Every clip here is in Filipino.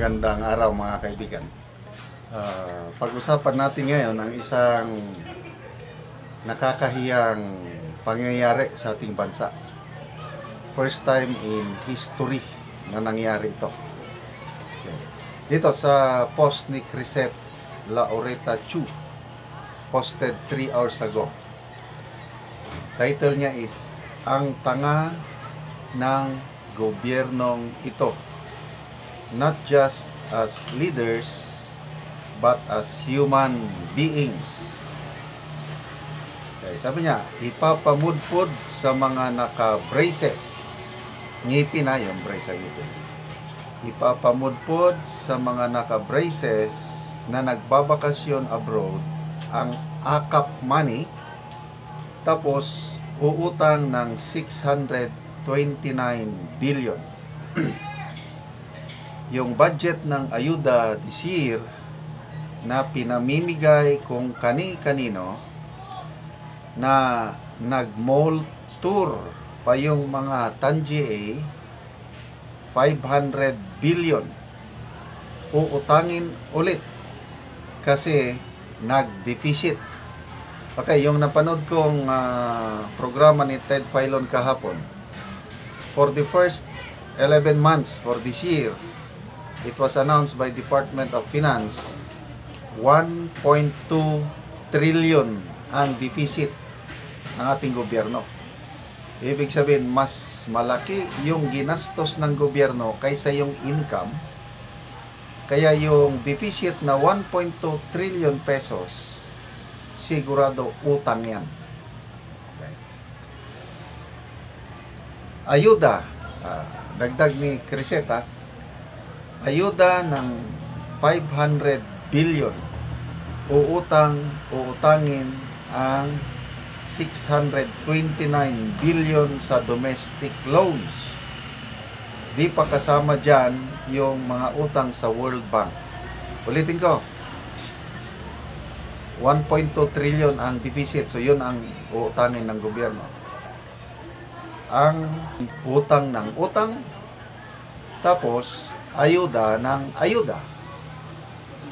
Magandang araw mga kaibigan. Pag-usapan natin ngayon ang isang nakakahiyang pangyayari sa ating bansa. First time in history na nangyari ito. Dito sa post ni Crisette Laureta Chu, posted 3 hours ago. Title niya is, Ang Tanga ng Gobyernong Ito, not just as leaders but as human beings. Okay, sabi niya, ipapamudpod sa mga naka-braces. Ngipin na yung brace sa ngipin. Ipapamudpod sa mga naka-braces na nagbabakasyon abroad ang AKAP money, tapos uutang ng 629 billion. Yung budget ng ayuda this year na pinamimigay kung kani-kanino, na nag-mall tour pa yung mga TAN-GA, 500 billion uutangin ulit kasi nag-deficit. Okay, yung napanood kong programa ni Ted Filon kahapon, for the first 11 months for this year, it was announced by Department of Finance, 1.2 trillion ang deficit ng ating gobyerno. Ibig sabihin, mas malaki yung ginastos ng gobyerno kaysa yung income. Kaya yung deficit na 1.2 trillion pesos, sigurado utang yan. Okay. Ayuda, dagdag ni Crisette, ayuda ng 500 billion, uutangin ang 629 billion sa domestic loans. Di pa kasama dyan yung mga utang sa World Bank. Ulitin ko, 1.2 trillion ang deficit, so yun ang uutangin ng gobyerno. Ang utang ng utang, tapos ayuda ng ayuda.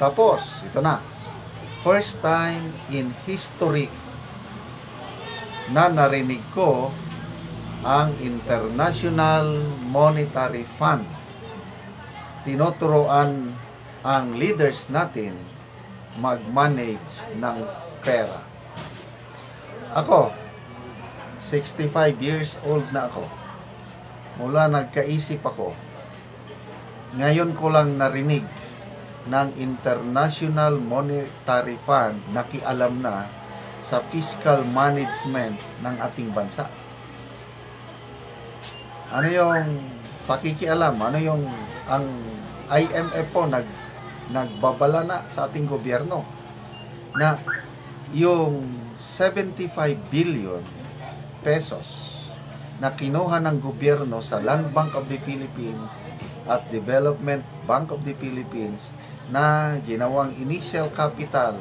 Tapos, ito na, first time in history na narinig ko ang International Monetary Fund. Tinuturoan ang leaders natin mag-manage ng pera. Ako, 65 years old na ako. Mula nagkaisip ako, ngayon ko lang narinig ng International Monetary Fund nakialam na sa fiscal management ng ating bansa. Ano yung pakikialam? Ano yung ang IMF po nagbabala na sa ating gobyerno na yung 75 billion pesos na kinuha ng gobyerno sa Land Bank of the Philippines at Development Bank of the Philippines na ginawang initial capital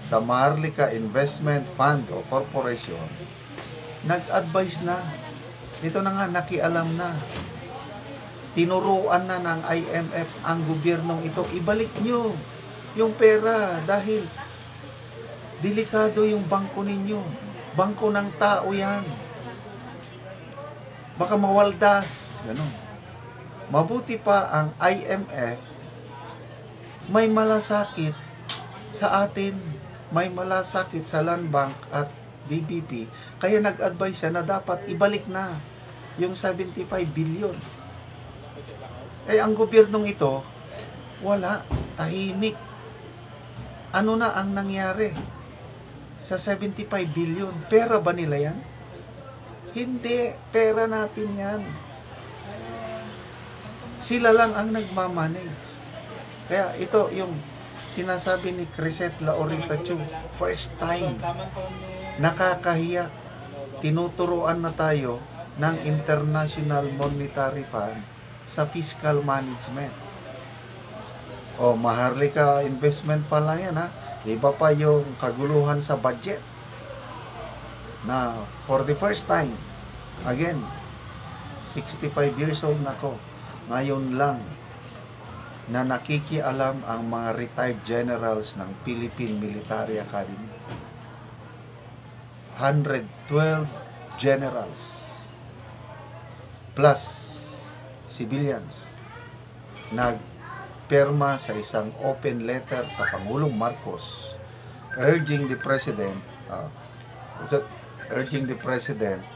sa Maharlika Investment Fund o Corporation, nag-advise na. Ito na nga, nakialam na. Tinuruan na ng IMF ang gobyernong ito, ibalik nyo yung pera dahil delikado yung bangko ninyo. Bangko ng tao yan. Baka mawaldas. Ganun. Mabuti pa ang IMF, may malasakit sa atin, may malasakit sa Land Bank at DBP, kaya nag-advise siya na dapat ibalik na yung 75 billion. Eh, ang gobyernong ito, wala, tahimik. Ano na ang nangyari sa 75 billion? Pera ba nila yan? Hindi, pera natin yan. Sila lang ang nagmamanage. Kaya ito yung sinasabi ni Crisette Laureta Chu, first time, nakakahiya. Tinuturuan na tayo ng International Monetary Fund sa fiscal management. O, Maharlika investment pa lang yan, ha? Iba pa yung kaguluhan sa budget. Na for the first time, again, 65 years old na ako, ngayon lang na nakikialam ang mga retired generals ng Philippine Military Academy. 112 generals plus civilians nagpirma sa isang open letter sa Pangulong Marcos urging the president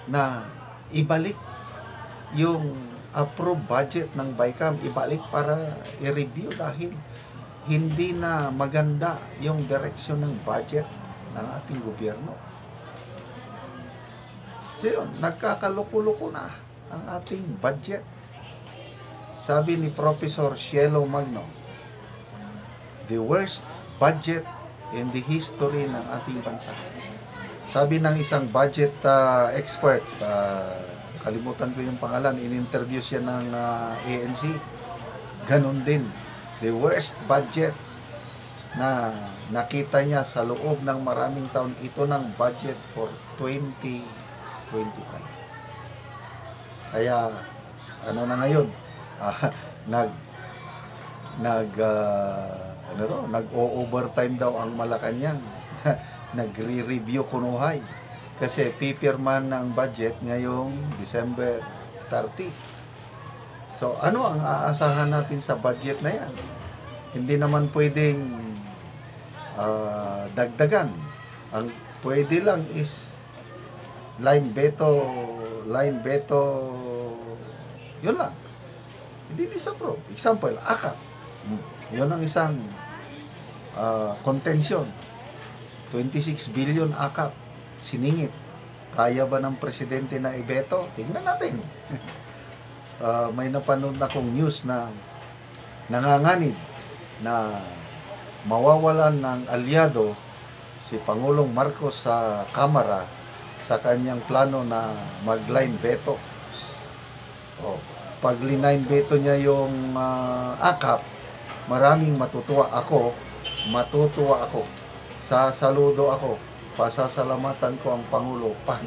na ibalik yung approved budget ng BICAM, ibalik para i-review dahil hindi na maganda yung direksyon ng budget ng ating gobyerno. So yun, nagkakaloko-loko na ang ating budget. Sabi ni Professor Cielo Magno, the worst budget in the history ng ating bansa. Sabi ng isang budget expert, kalimutan ko yung pangalan, in-interview siya ng ANC, ganun din, the worst budget na nakita niya sa loob ng maraming taon, ito ng budget for 2025. Kaya, ano na ngayon, nag-o-overtime daw ang Malacanang, nagre-review kunuhay. Kasi pipirman ng budget ngayong December 30. So, ano ang aasahan natin sa budget na yan? Hindi naman pwedeng dagdagan. Ang pwede lang is line veto, yun lang. Hindi disapprove. Example, AKAP. Yun ang isang contention. 26 billion AKAP. Siningit. Kaya ba ng presidente na ibeto? Tingnan natin. May napanood akong news na nanganganib na mawawalan ng aliado si Pangulong Marcos sa Kamara sa kanyang plano na mag-line veto. Pag line veto niya yung AKAP, maraming matutuwa ako, sasaludo ako, pasasalamatan ko ang Pangulo pag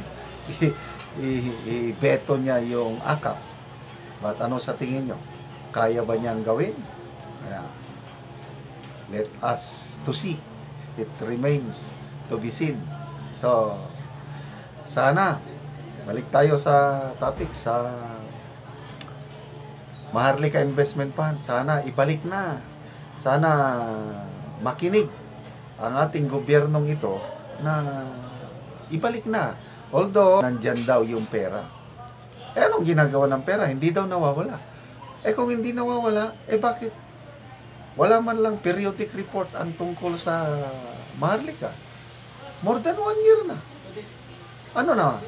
i-veto niya yung AKAP. But ano sa tingin nyo? Kaya ba niyang gawin? Let us to see. It remains to be seen. So, sana, balik tayo sa topic, sa Maharlika Investment Fund. Sana ibalik na. Sana makinig ang ating gobyernong ito na ibalik na. Although, nandyan daw yung pera. Anong ginagawa ng pera? Hindi daw nawawala. Kung hindi nawawala, bakit? Wala man lang periodic report ang tungkol sa Maharlika. More than 1 year na. Ano na?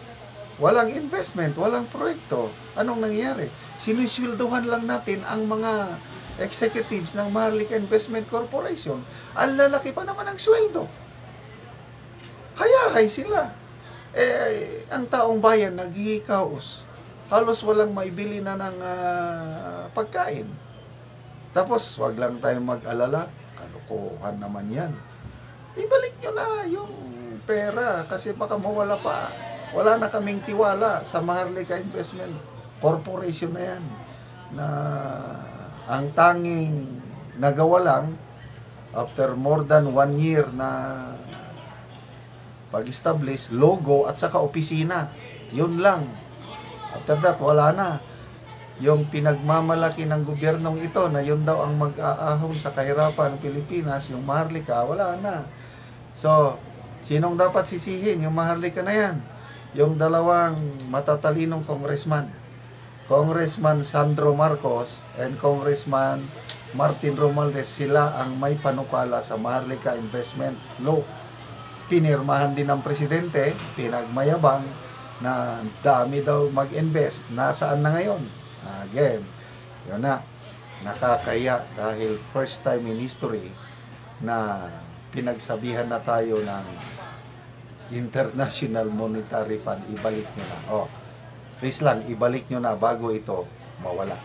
Walang investment, walang proyekto. Anong nangyayari? Sinisweldohan lang natin ang mga executives ng Maharlika Investment Corporation. Ang lalaki pa naman ang sweldo. Hayahay sila. Ang taong bayan naghihikaos. Halos walang maibili na ng pagkain. Tapos, wag lang tayong mag-alala. Kalokohan naman yan. Ibalik nyo na yung pera kasi baka mawala pa. Wala na kaming tiwala sa Maharlika Investment Corporation na yan. Na ang tanging nagawa lang after more than 1 year na pag-establish, logo at saka opisina. Yun lang. After that, wala na. Yung pinagmamalaki ng gobyernong ito na yun daw ang mag-aahon sa kahirapan ng Pilipinas, yung Maharlika, wala na. So, sinong dapat sisihin? Yung Maharlika na yan. Yung dalawang matatalinong congressman. Congressman Sandro Marcos and Congressman Martin Romualdez, sila ang may panukala sa Maharlika Investment Law. Pinirmahan din ng presidente, pinagmayabang na dami daw mag-invest. Nasaan na ngayon? Again, yun na, nakakaya dahil first time in history na pinagsabihan na tayo ng International Monetary Fund, ibalik nyo na. Please lang, ibalik nyo na bago ito mawala.